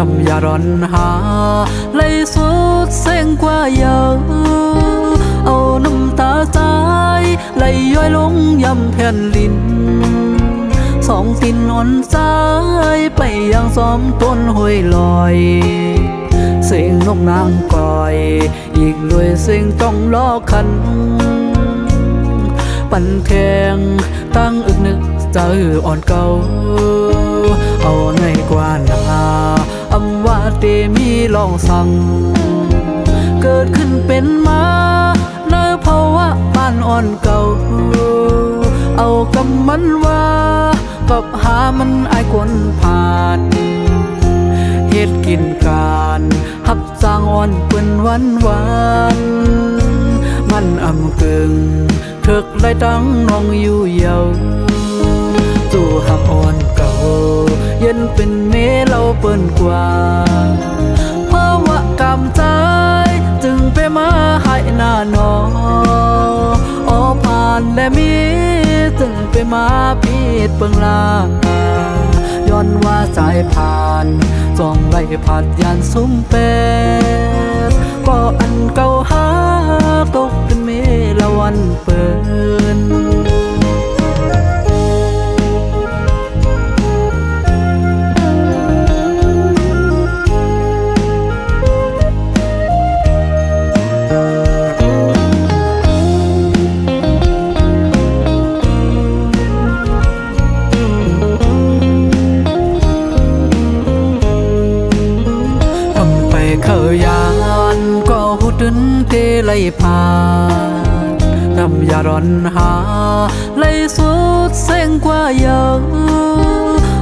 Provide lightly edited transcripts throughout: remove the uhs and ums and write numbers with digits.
ำอย่าร้อนหาไหลสุดเส้นกว่าเยอะเอาน้ำตาใจไหลย้อยลงยำแผ่นลิ้นสองตินอ่อนใจไปยังซ้อมต้นห้วยลอยเสียงนกนางก่อยอีกด้วยเสียงต้องล้อคันปั่นแทงตั้งอึกนึกใจอ่อนเก่าเอาในกว่านาอำว่าเตมีลองสั่งเกิดขึ้นเป็นมาในภาวะบ้านอ่อนเก่าเอากำมันว่ากับหามันอายคนผ่านเฮ็ดกินการหับสร้างอ่อนเปิ้นวันมันอำกึ่งเถิกไล่ตั้งน้องอยู่เยาจู่หักอ่อนเก่าเย็นเป็นเมเราเปิ้นกว่าเพราะว่ากำใจจึงไปมาให้หน้าหนอผ่านและมีจึงไปมาพีดเปิงลาย้อนว่าสายผ่านส่องไล่ผัดยานซุ้มเป็ดก็อันเก่าหาตกเป็นเมละวันเปินเตไล่ผ่านน้ำอย่าร้อนหาไหลสุดเส้นกว่าเยอะ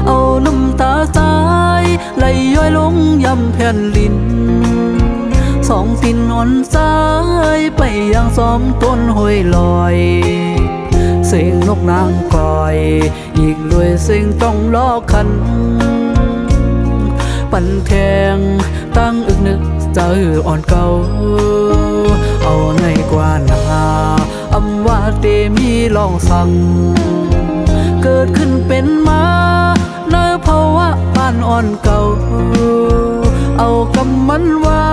เอาน้ำตาใจไหลย้อยลงยำแผ่นลิ้นสองตินอ่อนใจไปยังซ้อมต้นห้วยลอยเสียงนกนางก่อยอีกด้วยเสียงต้องล้อคันปั่นแทงตั้งอึกนึกใจอ่อนเก่าเอาในกว่านาอำว่าเตมีลองสั่งเกิดขึ้นเป็นมาในภาวะบ้านอ่อนเก่าเอากำมันว่า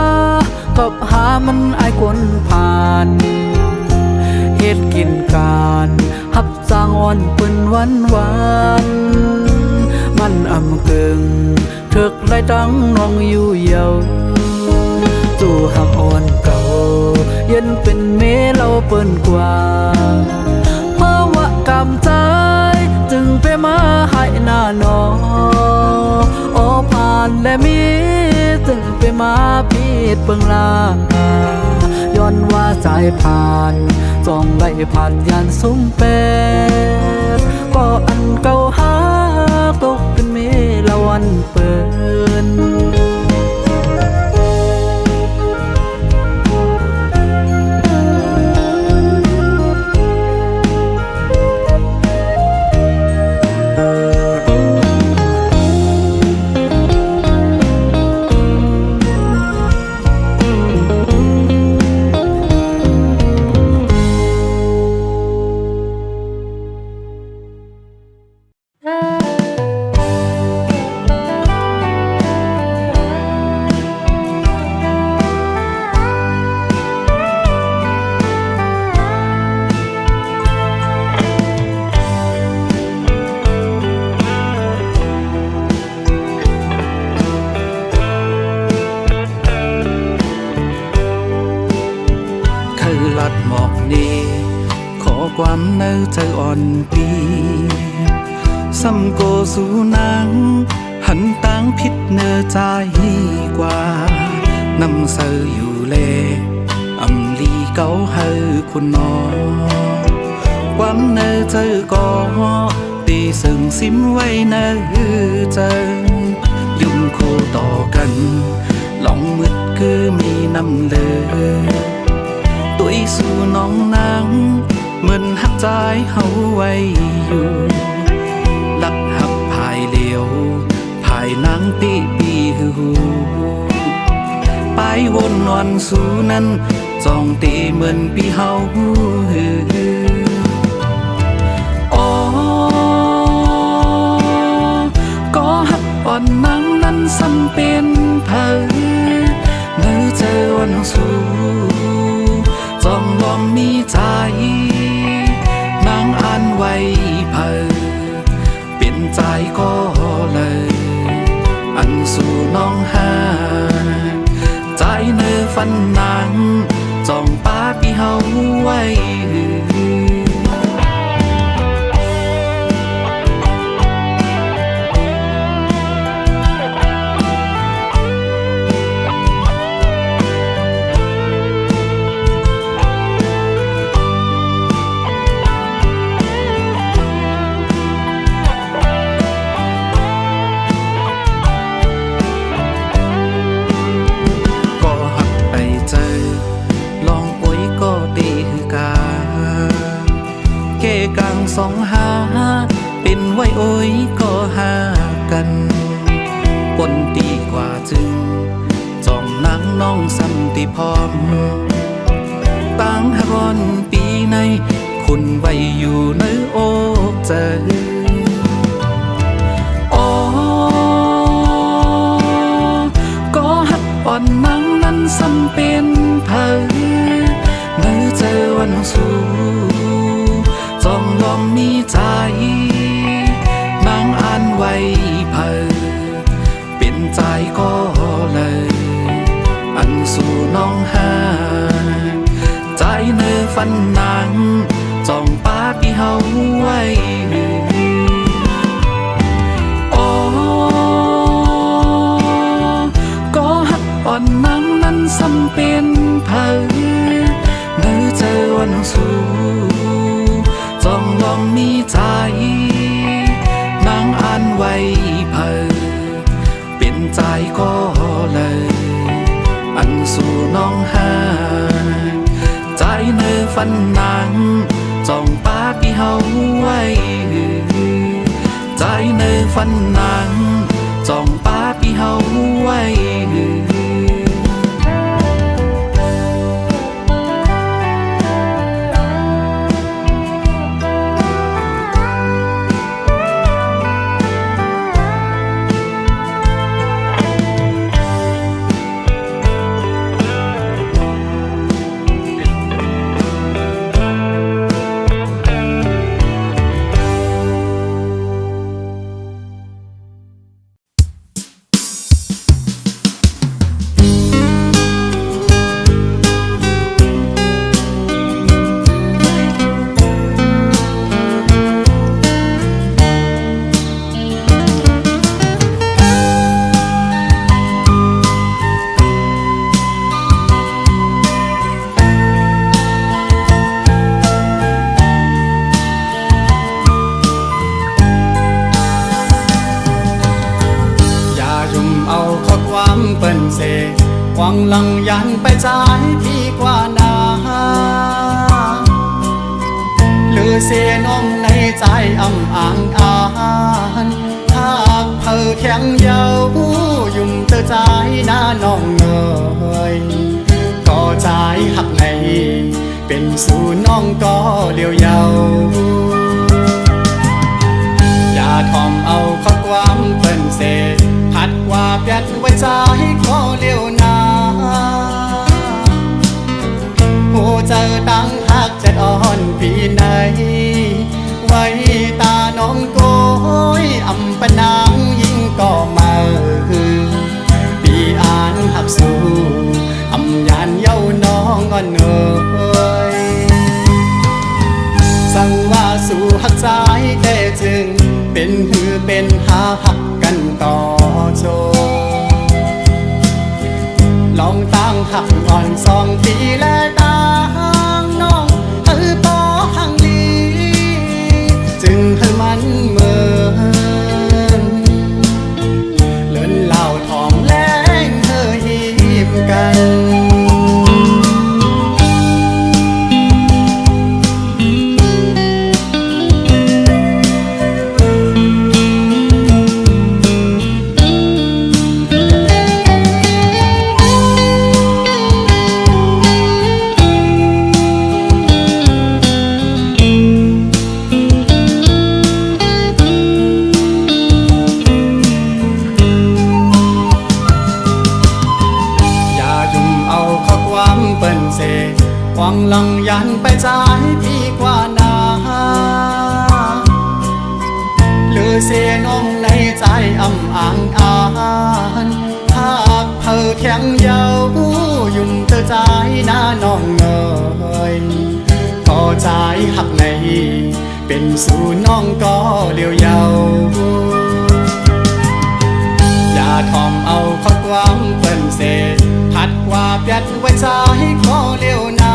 กับหามันอายคนผ่านเฮ็ดกินการหับสร้างอ่อนเปิ้นวันมันอำกึ่งเถิกไล่ตั้งน้องอยู่เยาจู่หักอ่อนเก่าเย็นเป็นเมเราเปิ้นกว่าเพราะว่ากำใจจึงไปมาให้หน้าหนอผ่านและมีจึงไปมาพีดเปิงลาย้อนว่าสายผ่านส่องไล่ผ่านยานซุ้มเป็ดก็อันเก่าหาตกเป็นเมละวันเปิ้นหมอกนี้ขอความเนื้อใจอ่อนปีซ้ำโกสู่นางหันต่างพิษเนื้อใจกว่านำเสออยู่เลอำลีเก่าเฮอคุณนอความเนื้อใจก็ตีซึ่งซิมไว้เนื้อใจยุ่งคู่ต่อกันหลงมืดคือมีน้ำเลือตัวสู่น้องนางเหมือนหักใจเฮาไว้อยู่ลักหับภายเลียวภายนางปีหูไปวนนอนสู่นั้นจ้องตีเหมือนปีเฮาก็หักอ่อนนางนั้น สำเป็นเผอเมื่อเจอวันสู้จองลองมีใจนางอ่านไว้เผอเป็นใจก็เลยอันสู่น้องหาใจเนื้อฟันนางจองปาปีเฮาไว้สองหาเป็นไว้โอ้ยก็หากันปนดีกว่าจึงจองนางน้องสันติพร้อมตั้งหากอนปีในคุณไว้อยู่ในอกใจอ๋อก็หักอ่อนนางนั้นสำเป็นเผอเมื่อเจอวันสู้จองลองมีใจนางอ่านไว้เผอเป็นใจก็เลยอันสู่น้องหาใจเนื้อฟันนางจองปาปีเฮาไว้อ๋อก็หักอ่อนนางนั้นสำเป็นเผอเมื่อเจอวันสู้จองลองมีใจนางอ่านไว้เผอเป็นใจก็เลยอันสู่น้องหาใจเนื้อฟันนางจองปาปีเฮาไว้ใจเนื้อฟันนางจองปาปีเฮาไว้หวังลังยันไปใจพี่กว่านาหรือเสียน้องในใจอ่ำอ่างอ่านถ้าเธอแข็งเยายุ่มเธอใจหน้าน้องเอ่ยก็ใจหักในเป็นสู่น้องก็เลี้ยวเยาอย่าทอมเอาข้อความเปิ้นเสพัดว่าเปลี่ยนไว้ใจก็เลี้ยวนาผู้เจอตั้งหักจะอ่อนปีไหนไว้ตาน้องโกยอำปะนางยิ่งก็มาปีอ่านหักสู้อำยานเย้าน้องอ่อนเอ่ยสั่งว่าสู่หักใจแต่จึงเป็นหือเป็นหาหักกันต่อโชลองตั้งหักอ่อน2 ปีและต่างน้องปอหังลีจึงให้มันเหมือนเลินเล่าทองแรงเธอหีบกัน หวังลังยันไปใจพี่กว่านาหรือเสียน้องในใจอ่ำอ่างอ่านหากเธอแข็งเยายุ่มเธอใจหน้าน้องเอ่ยพอใจหักในเป็นสู่น้องก็เลี้ยวเยาอย่าทอมเอาข้อความเปิ้นเสพัดว่าเปียดไว้ใจก็เลี้ยวนา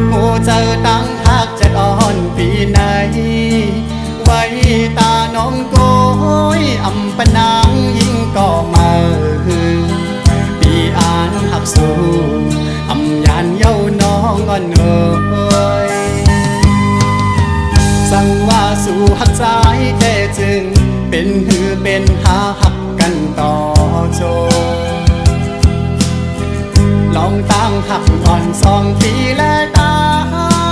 โอ้เจอตั้งหักจะอ่อนปีไหนไว้ตาน้องโกยอำปะนางยิ่งก็มาปีอ่านหักสู้อำยานเย้าน้องอ่อนเอ่ยสั่งว่าสู่หักใจแต่จึงเป็นหือเป็นหาหักกันต่อโจลองตั้งหักก่อน2 ปีและตั้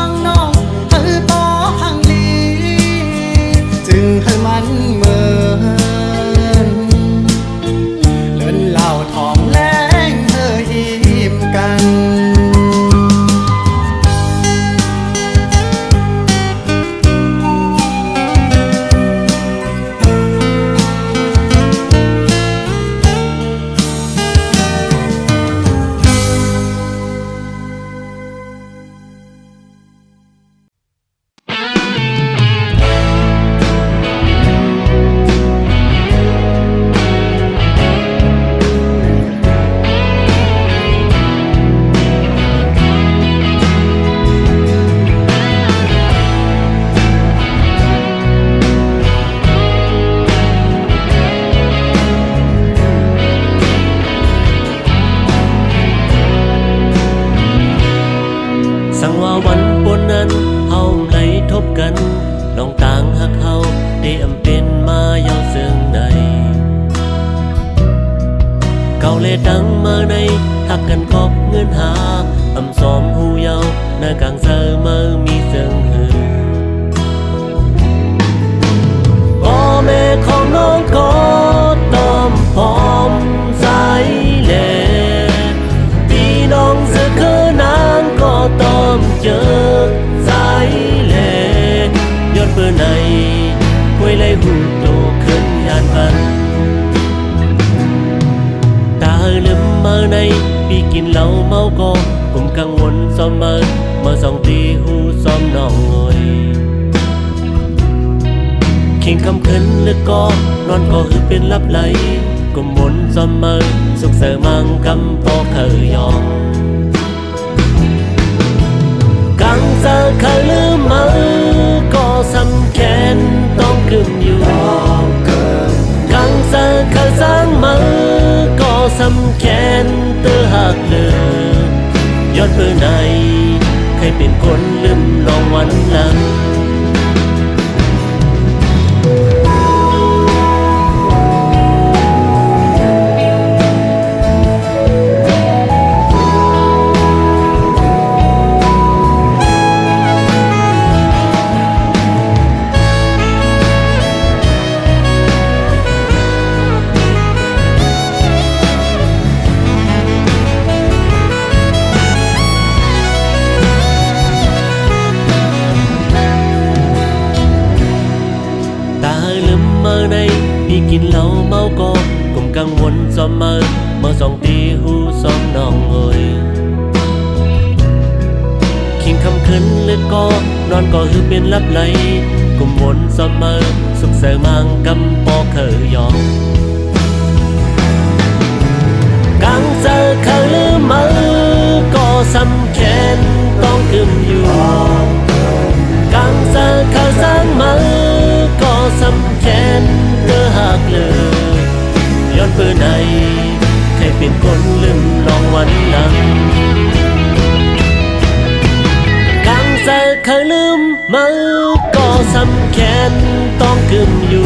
งน้องเธอปอหังลีจึงให้มันเหมือนเลินเหล่าทองแรงเธอยิ้มกันสั่งว่าวันปนนั้นเฮาไหลทบกันน้องต่างหักเฮาได้อำเป็นมายาวเสื่องในเก่าเลดังมาในหักกันคอบเงินหาอำสอมหูเยาหน้ากลางเซอมามีเสื่องหือพ่อแม่ของน้องก็ตอมพร้อมสายแลพี่น้องเสือคือนางก็ตอมเจอสายแลย้อนเบอร์ไหนคุยเลยหูโตขึ้นยานบันตาลืมมาในปีกินเหล้าเมาก็กลุ่มกังวลซ้อมมา2 ตีหูซ้อมน้องงอยเข่งคำขึ้นลึกก็นอนก็คือเป็นลับไหลกุมมนซ้อมสุขเสริมังกำปอเคยยองกังเจอเคยลืมมือก็สำแขนต้องกึมอยู่กังเจอเคยสร้างมือก็สำแขนเตือหักเลือยอดเพื่อไหนเคยเป็นคนลืมลองวันหลังพี่กินเหล้าเมาก็กลุ่มกังวลซ้อมมา2 ตีหูซ้อมน้องเอ่ยขิงคำขึ้นลึกก็นอนก็คือเป็นลับไหลกลุ่มวนซ้อมมาสุขเสริมังกำปอเคยยองกังเจอเคยลืมมือก็สำแขนต้องกึมอยู่กังเจอเคยสร้างมือก็สำแขนเตือหักเลยย้อนเพื่อไหนเคยเป็นคนลืมลองวันหลังกังเจอเคยลืมมือก็สำแขนต้องกึมอยู่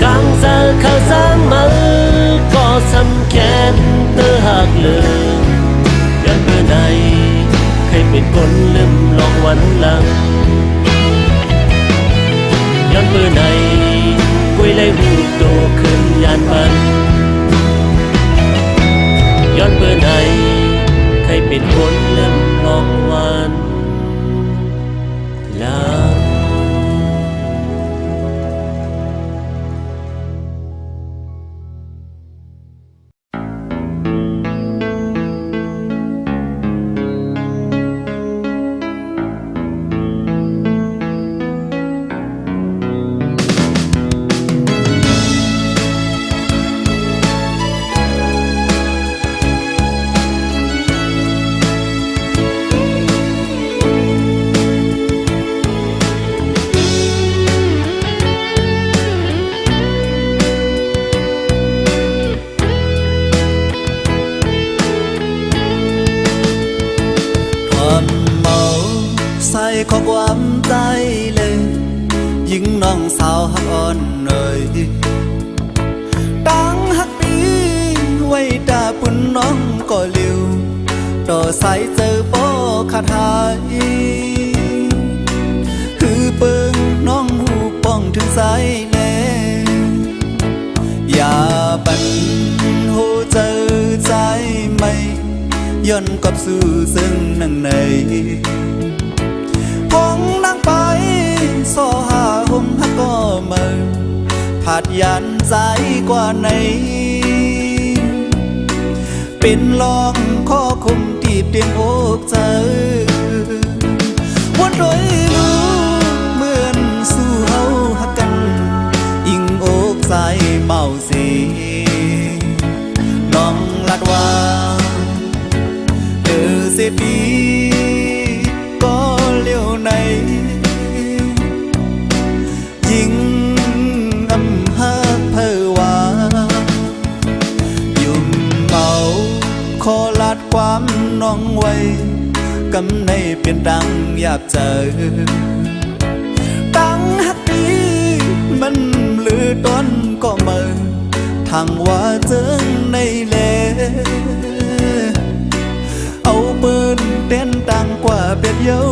กังเจอเคยสร้างมือก็สำแขนเตือหักเลยย้อนเพื่อไหนเคยเป็นคนลืมลองวันหลังย้อนเมื่อไหนกุยเลยหูโตขึ้นยานบันย้อนเมื่อไหน ขอความใจเลยยิ่งน้องสาวหักอ่อนเอ่ยตั้งหักปีไว้ตาปุ่นน้องก็เร็วต่อสายเจอปอขาดหายคือเปิงน้องหูป้องถึงสายแลอย่าปันโหเจอใจไม่ย้อนกลับสู่ซึ่งนั่งในห้องนั่งไปสอหาห่มหักก็เมื่อผาดยันใจกว่าไหนเป็นลองข้อคมตีบเตียงอกเจอวันรอยรู้เหมือนสู้เฮาหักกันอิงอกใจเมาสีน้องลัดว่าเสียปีก็เลี้ยวในยิ่งอำหักเพอว่ายุ่มเมาขอลัดความน้องไว้กำในเปลี่ยนดังอยากเจอตั้งหักดีมันลือต้นก็เมื่อทางว่าเจิงในเลเอาปืนเต้นดังกว่าเป็ดเย้า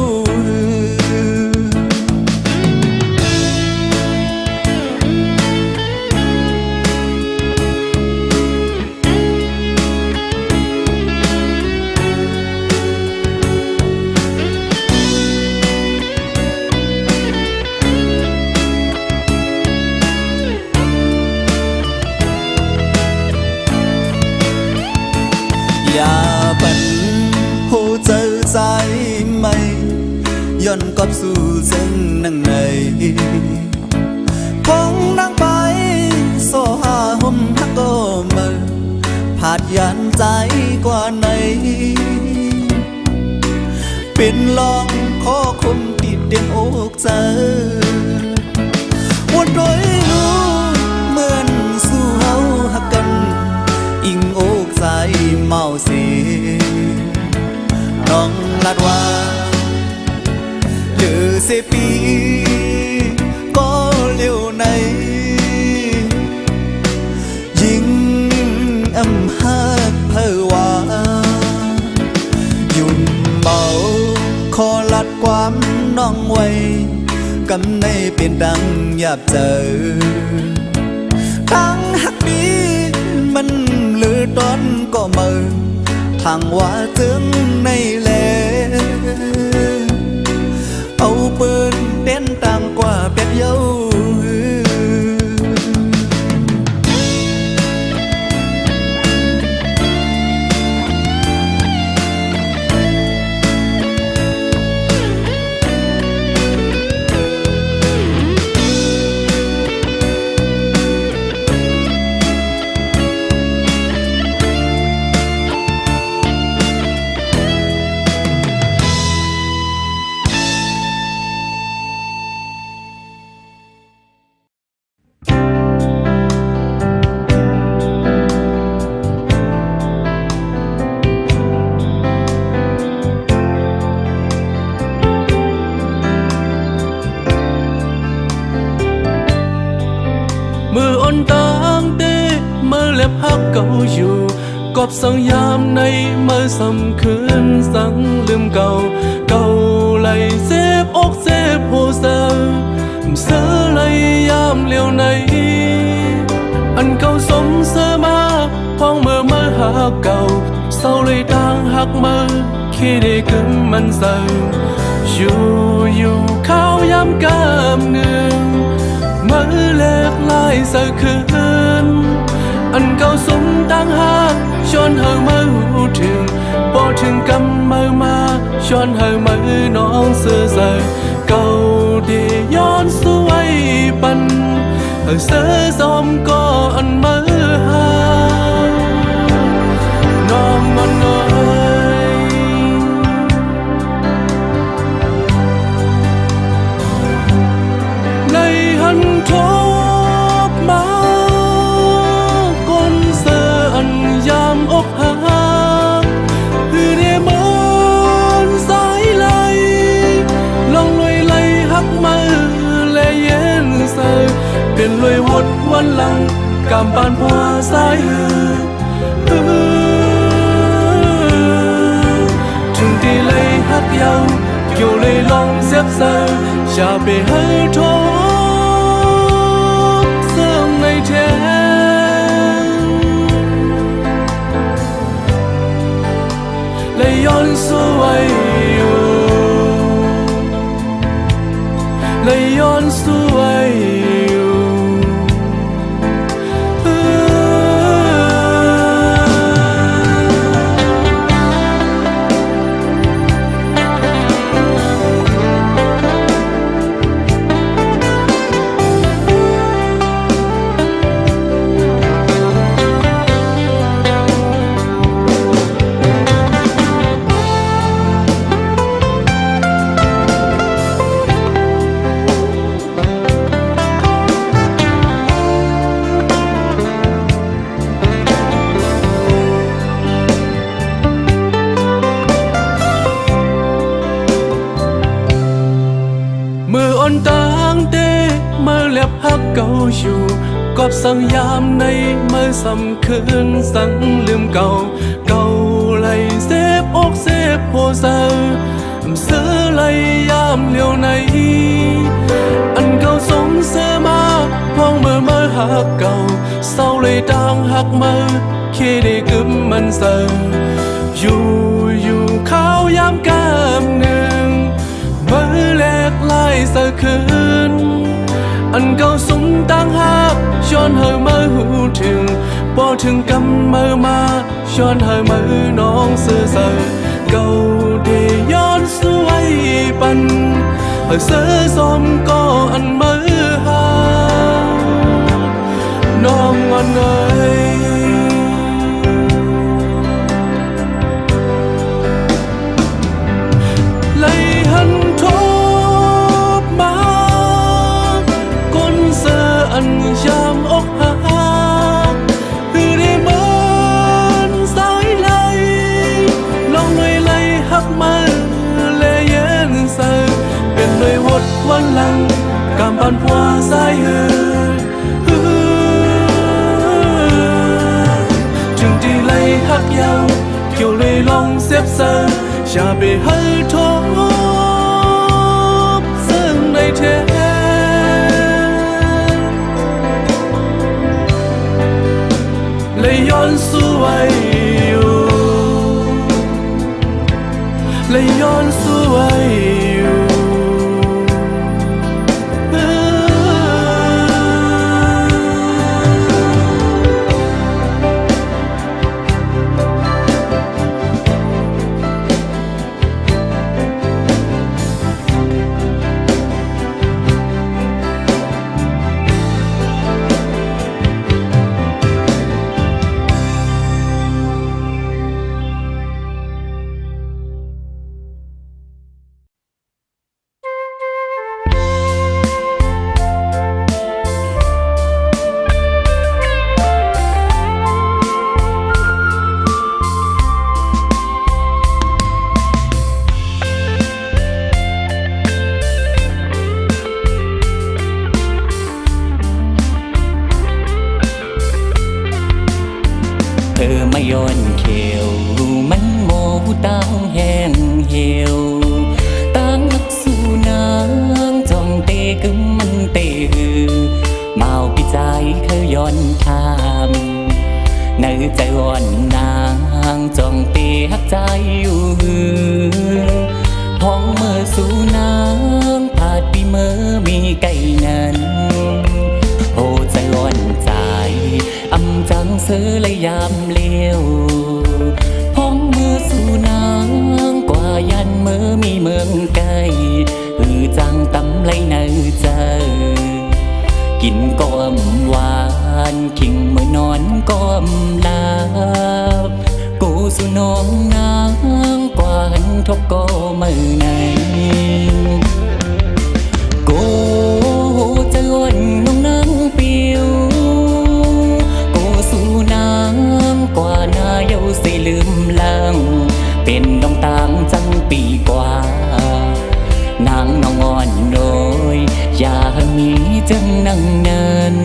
อย่าปันโหเจอใจไม่ย้อนกลับสู่ซึ่งนั่งในคงนั่งไปโซหาห่มหักก็เมื่อผาดยันใจกว่าไหนเป็นลองข้อคมติดเตียงอกเจอวันรอยรู้เหมือนสู้เฮาหักกันอิงอกใจเมาสีน้องลัดว่าเดือเสียปีก็เลี้ยวในยิ่งอำหักเพอว่ายุ่มเมาขอลัดความน้องไว้กำในเป็นดังอยากเจอตั้งหักดีมันลือต้นก็เมื่อทางว่าถึงในแลเอาปืนเต้นต่างกว่าเป็ดเย้ามืออ่อนตางเต้มือเล็บหักเก่าอยู่กอบสังยามในมือสำคืนสังลืมเก่าเก่าไหลเซบอกเซบโหเซอเสือไหลยามเลี้ยวในอันเก่าสมเสือมาพ้องมือหักเก่าเศร้าเลยต่างหักมือคิดได้กึ่งมันเศร้าอยู่ข้าวยามกามเนืองมือเล็กลายเสือคืนอันเก่าสมต่างหากชวนเฮามาหูถึงพอถึงกำมือมาชวนเฮามือน้องเสือเสือเก่าดีย้อนสวยปันเฮาเสือซ้อมก็อันมือหาน้องมันเอ่ยในหันทบมาก้นเสืออันยามอกหักคือเดมอนสายไหลลอง วันหลังกำปานพัวสายหือถึงที่เลยฮักยาวเกี่ยวเลยลองเสียบเซออย่าไปให้ท้อเสื่อมในแท้เลยย้อนสวยอยู่เลยย้อนสวยอยู่มืออ่อนต่างเตมือเล็บฮักเก่าอยู่กอบสั่งยามในมือสำคืนสั่งลืมเก่าเก่าไหลเซบอกเซบโหเซอเสือไหลยามเลี้ยวในอันเก่าสงเสือมาพ้องมือฮักเก่าเศร้าเลยต่างฮักมือเคได้กึมมันเซออยู่ข้าวยามกามหนึ่งมือแลกลายสะคืนอันเก่าสมต่างหากย้อนเฮอมือหูถึงพอถึงกำมือมาย้อนเฮอมือน้องเสือเสือเก่าที่ย้อนสวยปันเฮอเสือสมก็อันมือหาน้องอันเอ่ยเลยหันทบมาก้นเสืออันยามอกหักคือได้เหมือนสายไหลลองเลยหักมันเลยเย็นเสือเป็นเลยหดวันหลังกำปันพัวสายหือจึงที่เลยหักยาวเกี่ยวเลยลองเสียบเสืออย่าไปให้ท้อซึ่งในแท้เลยย้อนสวยอยู่เลยย้อนสวยอยู่เธอไม่ย้อนเขียวมันโมหูตั้งแห้งเหี่ยวตั้งนักสู้นางจ้องเตะกึมมันเตะเมาปีใจเคยย้อนทามในใจวอนนางจ้องเตะหักใจอยู่พ้องเมื่อสู้นางผาดปีเมื่อมีไก่นั้นโอ้ใจอ่อนใจอำจังเสือเลยยามเลี้ยวพ้องมือสู่นางกว่ายันเมื่อมีเมืองไกลจังตำไรเนอเจอกินก้อมหวานขิงเมื่อนอนก้อมลาบกูสู่น้องนางกว่าหันทบก็มือไหนกูจะอ่อนน้องนางเปียวกว่าหน้าเยาสิลืมลางเป็นดองต่างจังปีกว่านางน้องอ่อนโดยอย่ามีจังนั่งเนิน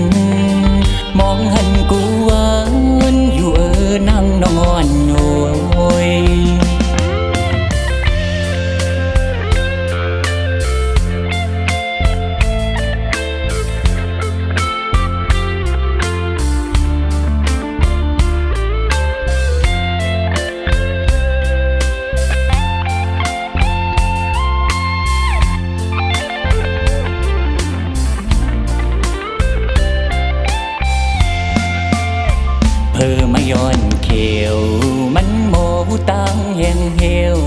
เขียวมันโมตั้งแห่งเหี่ยว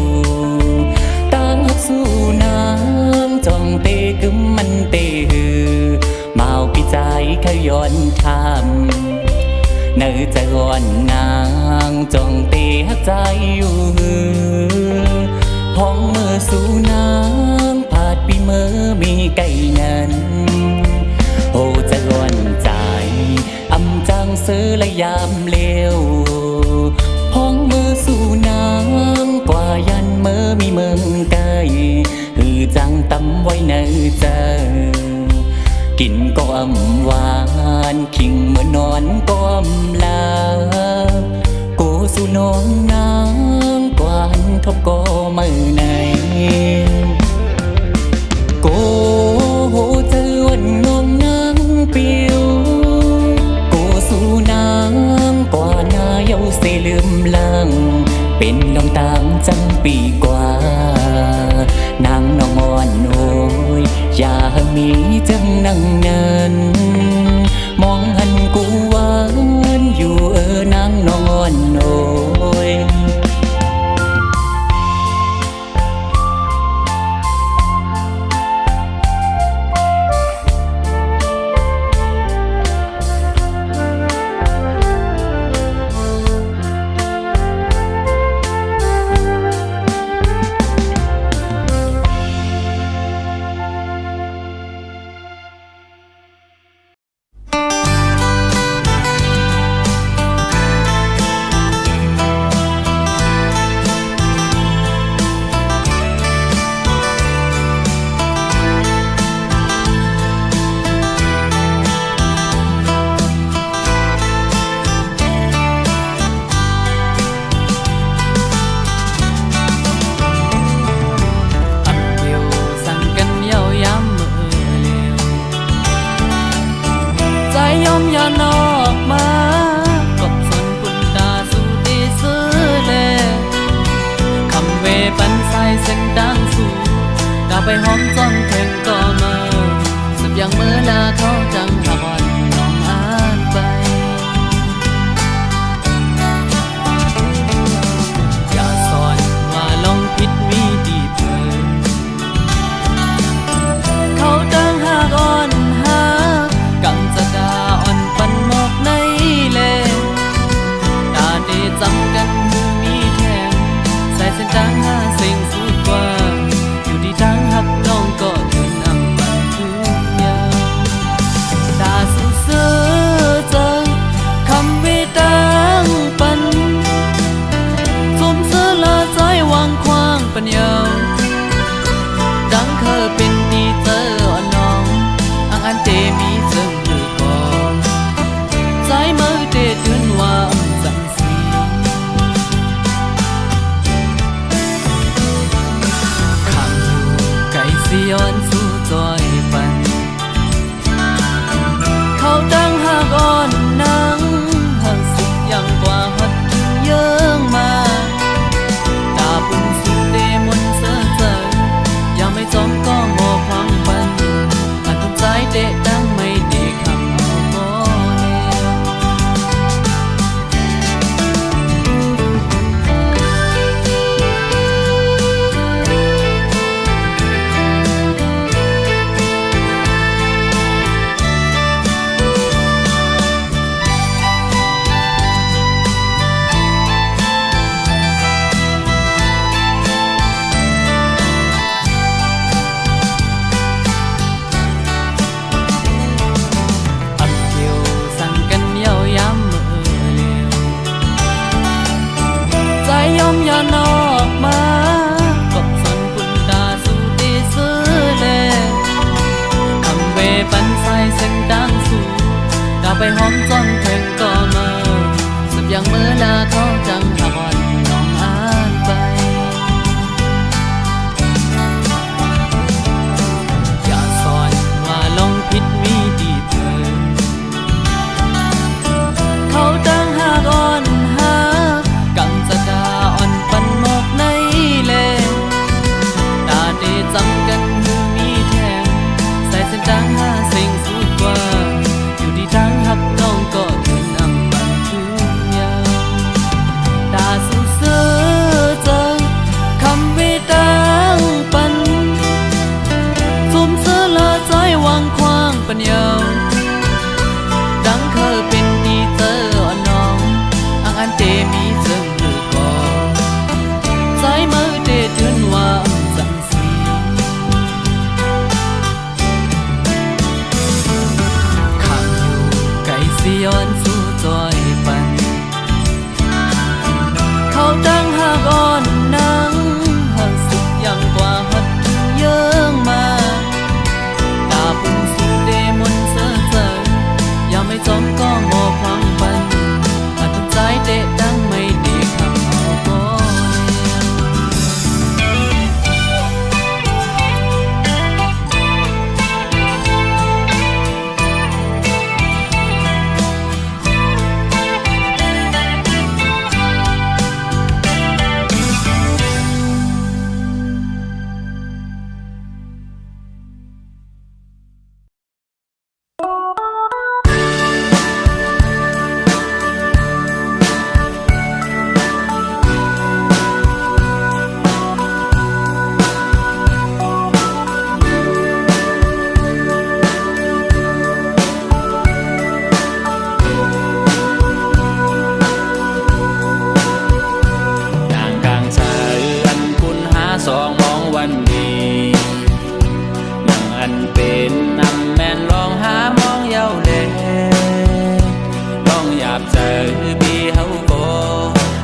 ตั้งสู้นางจ้องเตกึมมันเตหือเมาปีใจขย้อนทำเนื้อจะอ่อนนางจ้องเตหักใจอยู่หือพ้องมือสู่นางผาดปีเมื่อมีไก่นั้นโอ้จะอ่อนใจอำจังซื้อและยามเลวพ้องมือสู่นางกว่ายันเมื่อมีเมืองไก่หือจังตำไว้ในใจกินก็อำหวานคิงเมื่อนอนก็อำลาโกสู่น้องนางกวานทบก็มือในโกโหเจอวันงงนางปิวโกสู่นางกว่านาเยาเสลืมลังเป็นน้องตางจังปีกว่านางน้องอ่อนโอยอย่ามีจังนั่งนั้นมองหันกูหวานอยู่นางน้องอ่อนโอยอย่านอกมากบสนปุ่นตาสู่ดีซื้อเลคำเวปันใสเส้นดังสู่กาไปหอมจ้องเพ่งก็มาสืบยังเมื่อลาเขาจังหาบอนน้องอ่านไปอย่าสอนว่าลองผิดมีดีเพิ่มเขาดังหากอ่อนหากังจะดาปันหมอกในเลตาได้จำกันมือมีแทงใส่เส้นทางหาสิ่งสุดกว่าอยู่ที่ทางหักน้องก็ถึงนำมันทุกอย่างตาสู้เสือเจอคำวิดังปันสมเสือละใจวางควางปัญญาดังเคยเป็นดีเจออ่อนน้องอันเตมีเจิงใจมือเด็ดยืนว่าจังสีขังไก่สิย้อนสู่จอยปันเขาดังหากอ่อนนางหักสุดยังกว่าหัดเยื่อมาตาปุ่นสุดเดมนเสือเจอยังไม่จอมก็งอควางปันอันทุนใจเด็ดดังไม่เด็กคำเอาก็อย่านอกมากบสนปุ่นตาสู่ดีซื้อเลคำเวปันใสเส้นดังสู่กาไปหอมจ้องเพ่งก็มาสืบยังเมื่อลาเขาจังหาบอนน้องอ่านไปอย่าสอนว่าลองผิดมีดีเพิ่มเขาดังหากอ่อนหากังจะดาปันหมอกในเลตาได้จำกันมือมีแทงใส่เส้นทางหาสิ่งสุดกว่าอยู่ที่ทางหักน้องก็ถึงนำปันทุกอย่าง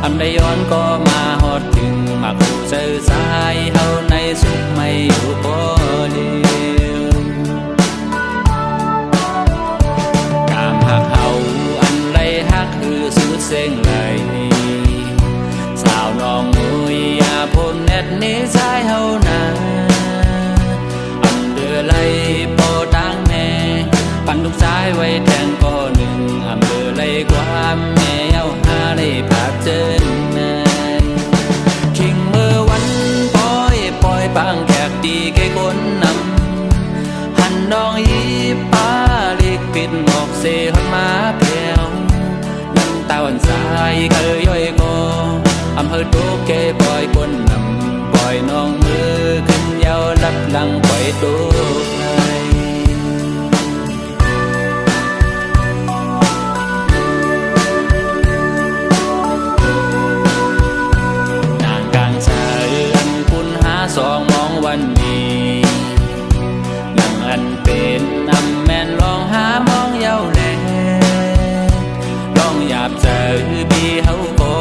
อำได้ย้อนก็มาฮอดถึงมาคู่เจอสายเฮาในสุขไม่อยู่บ่เดียวกามหักเฮาอันไรฮักคือสุดเส้งไหลสาวน้องมุยอย่าพมแนดนี้สายเฮานาอำเดือไหลโปตังแม่ปันลูกสายไว้แทงก็หนึ่งอำเดือไหลความแม่เย้าหาได้ภาพเจอปางแขกดีแก่คนนำหันน้องยีป้าเล็กปิดหมอกเสหอนมาแผ่วน้ำตาวันสายเคยย่อยก็อำเภอโตเกปล่อยคนนำปล่อยน้องมือขึ้นยาวลับหลังปล่อยตัวสองมองวันนี้นั่งอันเป็นอำแม่นลองหามองเย้าแลลองหยาบเจอพี่เฮาก็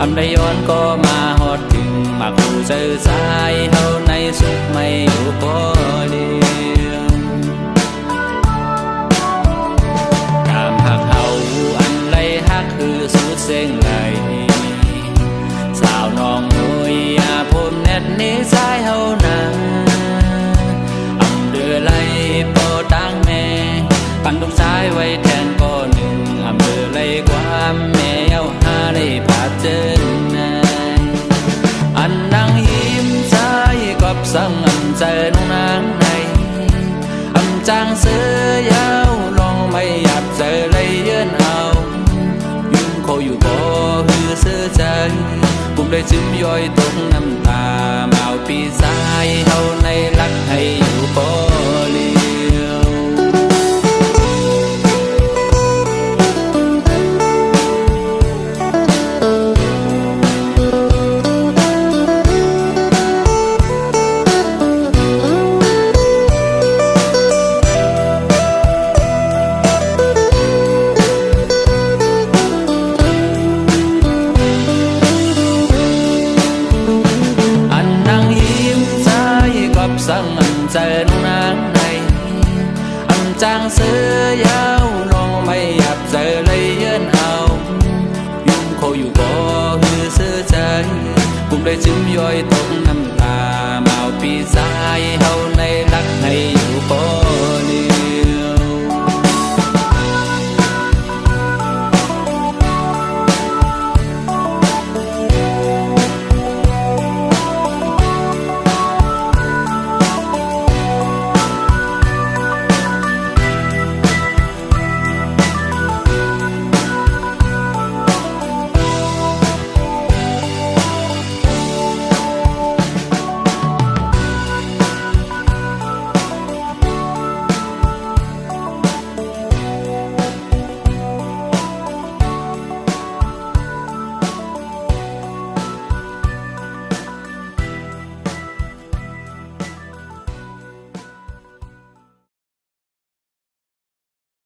อำได้ย้อนก็มาฮอดถึงมาคู่เจอสายเฮาในสุขไม่อยู่บ่เดียวกามหักเฮาอันไรฮักคือสุดเส้งไหลสาวน้องมุยอย่าพมแนดนี้สายเฮานาอำเดือไหลโปตังแม่ปันลูกสายไว้แทนก็หนึ่งอำเดือไหลความแม่เย้าหาได้ภาพเจอนายอันนางยิ้มสายกับสังอำเจอน้องนางในอำจางเสือยาวลองไม่หยับเจอเลยเยือนเอายุ่งโคอยู่บ่คือเสือใจปุ่มได้ซึมย่อยตกน้ำตาเมาปีสายเฮาในรักให้อยู่บ่เลียวสังอำเจอน้องนางในอำจางเสือยาวลองไม่หยับเจอเลยเยือนเอายุ่งโคอยู่บ่คือเสือใจปุ่มได้ซึมย่อยตกน้ำตาเมาปีสายเฮา